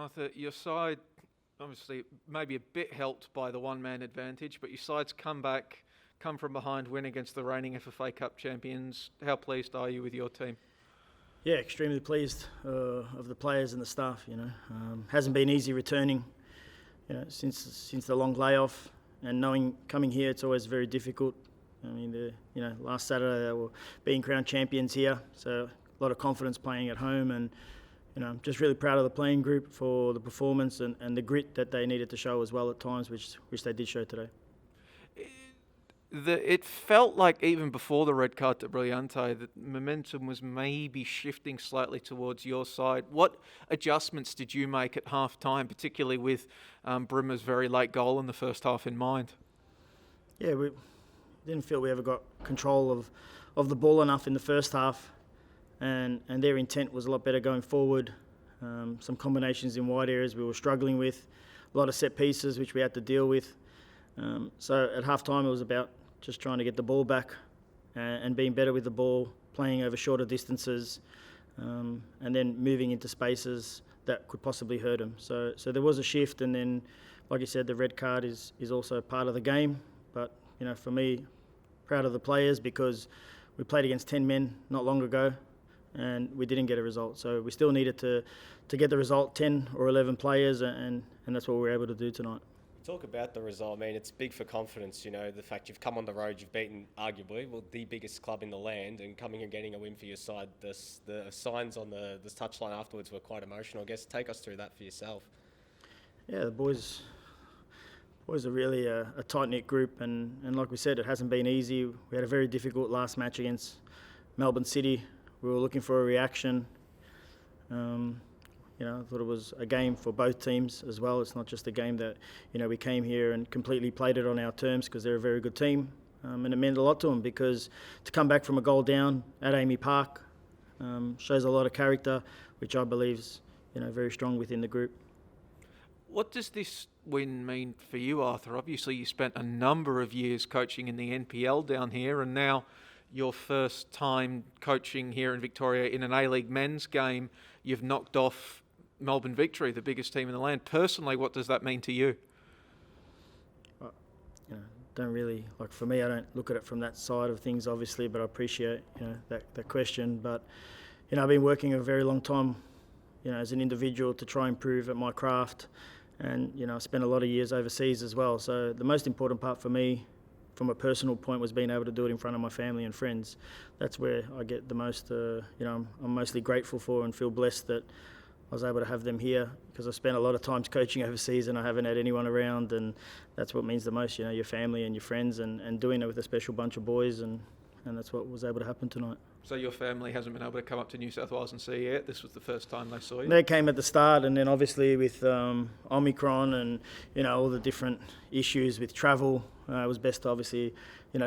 Arthur, your side, obviously, maybe a bit helped by the one-man advantage, but your side's come from behind, win against the reigning FFA Cup champions. How pleased are you with your team? Yeah, extremely pleased of the players and the staff. Hasn't been easy returning, since the long layoff, and coming here, it's always very difficult. I mean, last Saturday they were being crowned champions here, so a lot of confidence playing at home, and I'm just really proud of the playing group for the performance and the grit that they needed to show as well at times, which they did show today. It felt like even before the red card to Brilliante that momentum was maybe shifting slightly towards your side. What adjustments did you make at half-time, particularly with Brimmer's very late goal in the first half in mind? Yeah, we didn't feel we ever got control of the ball enough in the first half, and their intent was a lot better going forward. Some combinations in wide areas we were struggling with, a lot of set pieces which we had to deal with. So at half-time it was about just trying to get the ball back and being better with the ball, playing over shorter distances, and then moving into spaces that could possibly hurt them. So there was a shift, and then, like you said, the red card is also part of the game. But, for me, proud of the players because we played against 10 men not long ago and we didn't get a result. So we still needed to get the result, 10 or 11 players, and that's what we were able to do tonight. Talk about the result. I mean, it's big for confidence, the fact you've come on the road, you've beaten arguably the biggest club in the land, and coming and getting a win for your side. The signs on the touchline afterwards were quite emotional. I guess take us through that for yourself. Yeah, the boys are really a tight-knit group, and like we said, it hasn't been easy. We had a very difficult last match against Melbourne City. We were looking for a reaction. I thought it was a game for both teams as well. It's not just a game that, we came here and completely played it on our terms because they're a very good team. And it meant a lot to them because to come back from a goal down at Amy Park shows a lot of character, which I believe is, very strong within the group. What does this win mean for you, Arthur? Obviously, you spent a number of years coaching in the NPL down here, and now your first time coaching here in Victoria in an A-League men's game. You've knocked off Melbourne Victory, the biggest team in the land. Personally, what does that mean to you? Don't really, for me, I don't look at it from that side of things, obviously, but I appreciate, that question. But, I've been working a very long time, as an individual to try and improve at my craft. And, I spent a lot of years overseas as well. So the most important part for me, from a personal point, was being able to do it in front of my family and friends. That's where I get the most, I'm mostly grateful for and feel blessed that I was able to have them here, because I spent a lot of times coaching overseas and I haven't had anyone around, and that's what means the most, your family and your friends, and doing it with a special bunch of boys, and that's what was able to happen tonight. So your family hasn't been able to come up to New South Wales and see you yet? This was the first time they saw you? They came at the start, and then obviously with Omicron and, all the different issues with travel, it was best to obviously,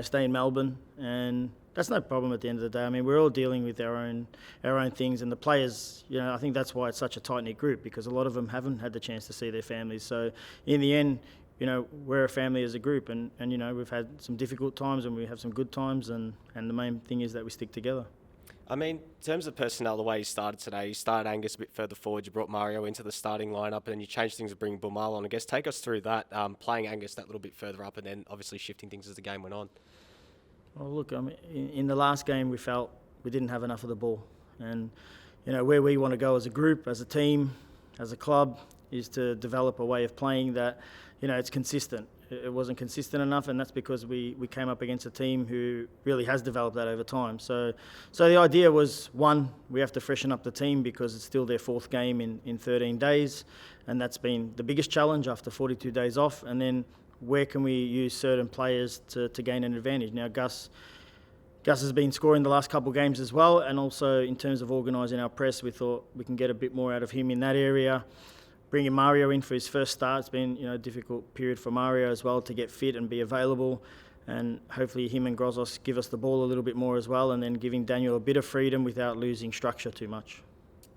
stay in Melbourne, and that's no problem at the end of the day. I mean, we're all dealing with our own things, and the players, I think that's why it's such a tight-knit group, because a lot of them haven't had the chance to see their families. So in the end, we're a family as a group, and we've had some difficult times and we have some good times, and the main thing is that we stick together. I mean, in terms of personnel, the way you started today, you started Angus a bit further forward, you brought Mario into the starting lineup, and then you changed things to bring Bumal on. I guess take us through that, playing Angus that little bit further up, and then obviously shifting things as the game went on. Well, look, I mean, in the last game we felt we didn't have enough of the ball, and where we want to go as a group, as a team, as a club, is to develop a way of playing that it's consistent. It wasn't consistent enough, and that's because we came up against a team who really has developed that over time. So the idea was, one, we have to freshen up the team because it's still their fourth game in 13 days, and that's been the biggest challenge after 42 days off. And then where can we use certain players to gain an advantage? Now, Gus has been scoring the last couple of games as well, and also in terms of organising our press, we thought we can get a bit more out of him in that area. Bringing Mario in for his first start, it's been a difficult period for Mario as well to get fit and be available, and hopefully him and Grozos give us the ball a little bit more as well, and then giving Daniel a bit of freedom without losing structure too much.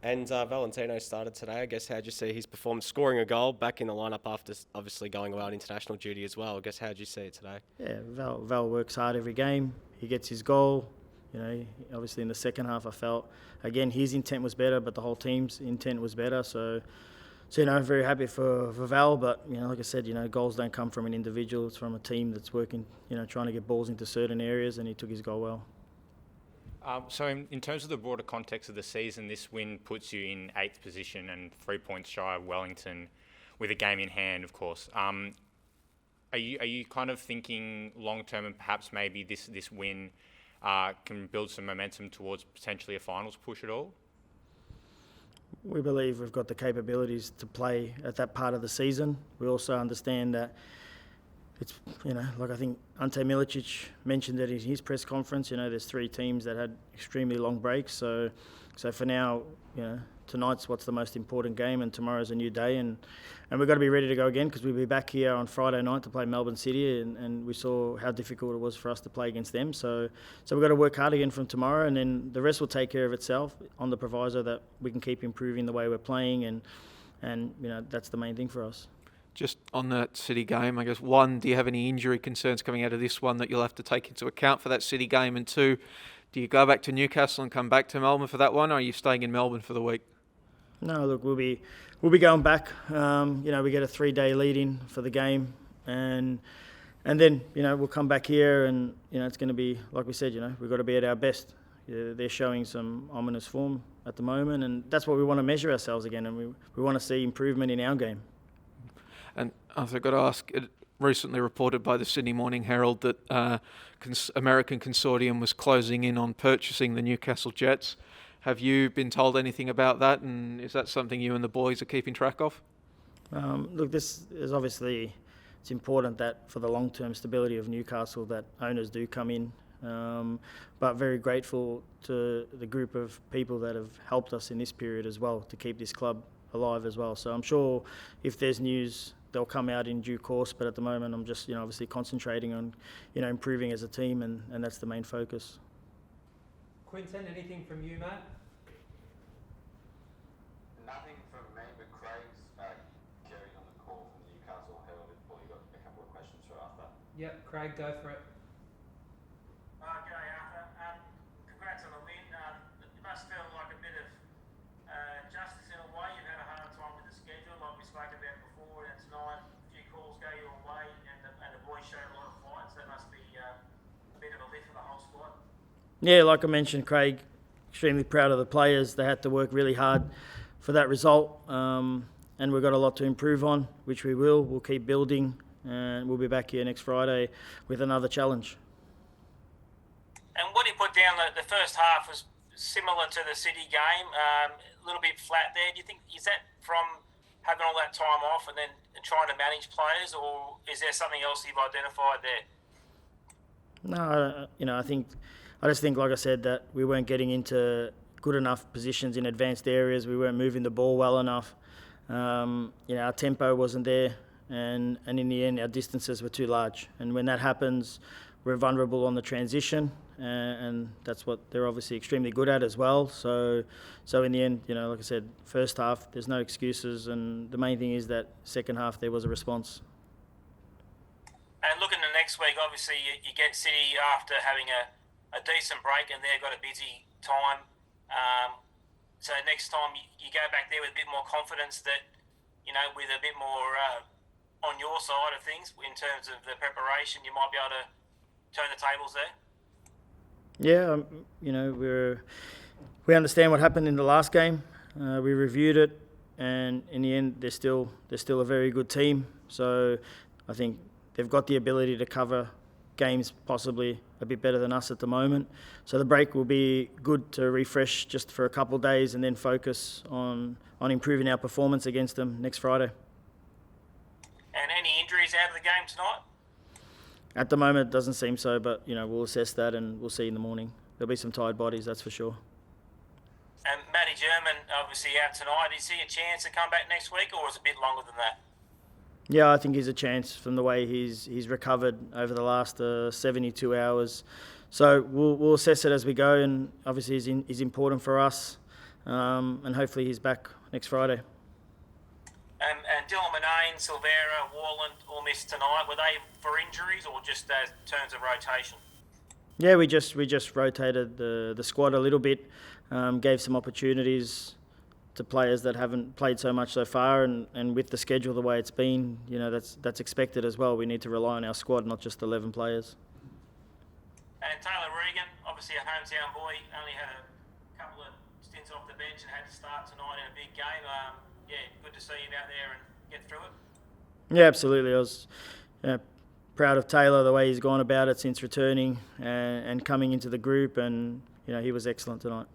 And Valentino started today. I guess how'd you see his performance, scoring a goal, back in the lineup after obviously going away on international duty as well? I guess how'd you see it today? Yeah, Val works hard every game. He gets his goal. Obviously in the second half I felt, again, his intent was better, but the whole team's intent was better. So very happy for Val, but, like I said, goals don't come from an individual. It's from a team that's working, trying to get balls into certain areas, and he took his goal well. So in terms of the broader context of the season, this win puts you in 8th position and 3 points shy of Wellington with a game in hand, of course. Are you kind of thinking long term, and perhaps maybe this win can build some momentum towards potentially a finals push at all? We believe we've got the capabilities to play at that part of the season. We also understand that it's, like I think Ante Milicic mentioned that in his press conference, there's 3 teams that had extremely long breaks. So for now, tonight's what's the most important game, and tomorrow's a new day, and we've got to be ready to go again, because we'll be back here on Friday night to play Melbourne City, and we saw how difficult it was for us to play against them. So we've got to work hard again from tomorrow, and then the rest will take care of itself on the proviso that we can keep improving the way we're playing, and that's the main thing for us. Just on that City game, I guess, 1, do you have any injury concerns coming out of this one that you'll have to take into account for that City game? And 2, do you go back to Newcastle and come back to Melbourne for that one, or are you staying in Melbourne for the week? No, look, we'll be going back. We get a 3-day lead in for the game, and then we'll come back here, and it's going to be, like we said, we've got to be at our best. They're showing some ominous form at the moment, and that's what we want to measure ourselves again, and we want to see improvement in our game. And I've got to ask, it recently reported by the Sydney Morning Herald that American consortium was closing in on purchasing the Newcastle Jets. Have you been told anything about that, and is that something you and the boys are keeping track of? Look, this is obviously, it's important that for the long-term stability of Newcastle that owners do come in, but very grateful to the group of people that have helped us in this period as well to keep this club alive as well. So I'm sure if there's news, they'll come out in due course, but at the moment I'm just obviously concentrating on improving as a team, and that's the main focus. Quinton, anything from you, Matt? Nothing from me, but Craig's carrying on the call from the Newcastle Herald. If Paul, you got a couple of questions for Arthur. Yep, Craig, go for it. G'day Arthur. Congrats on the win. It must feel like a bit of justice in a way. You've had a hard time with the schedule, like we spoke about before, and tonight a few calls go your way, and the boys showed a lot of fight, so that must be a bit of a lift for the whole squad. Yeah, like I mentioned, Craig, extremely proud of the players. They had to work really hard for that result, and we've got a lot to improve on, which we will. We'll keep building, and we'll be back here next Friday with another challenge. And what he put down, the first half was similar to the City game, a little bit flat there. Do you think, is that from having all that time off and then trying to manage players, or is there something else you've identified there? No, I just think, like I said, that we weren't getting into good enough positions in advanced areas. We weren't moving the ball well enough. Our tempo wasn't there, and in the end, our distances were too large. And when that happens, we're vulnerable on the transition, and that's what they're obviously extremely good at as well. So in the end, like I said, first half, there's no excuses, and the main thing is that second half there was a response. And looking to next week, obviously you get City after having a decent break, and they've got a busy time. So next time you go back there with a bit more confidence that, with a bit more on your side of things in terms of the preparation, you might be able to turn the tables there. Yeah, we understand what happened in the last game. We reviewed it, and in the end, they're still a very good team. So I think they've got the ability to cover games possibly a bit better than us at the moment. So the break will be good to refresh just for a couple of days, and then focus on improving our performance against them next Friday. And any injuries out of the game tonight? At the moment, it doesn't seem so, but we'll assess that and we'll see in the morning. There'll be some tired bodies, that's for sure. And Matty German, obviously out tonight. Is he a chance to come back next week, or is it a bit longer than that? Yeah, I think he's a chance from the way he's recovered over the last 72 hours. So we'll assess it as we go, and obviously he's important for us, and hopefully he's back next Friday. And Dylan Manane, Silvera, Warland all missed tonight. Were they for injuries or just in terms of rotation? Yeah, we just rotated the squad a little bit, gave some opportunities to players that haven't played so much so far, and with the schedule the way it's been, you know, that's expected as well. We need to rely on our squad, not just 11 players. And Taylor Regan, obviously a hometown boy, only had a couple of stints off the bench and had to start tonight in a big game. Yeah, good to see him out there and get through it. Yeah, absolutely. I was proud of Taylor, the way he's gone about it since returning and coming into the group, and you know, he was excellent tonight.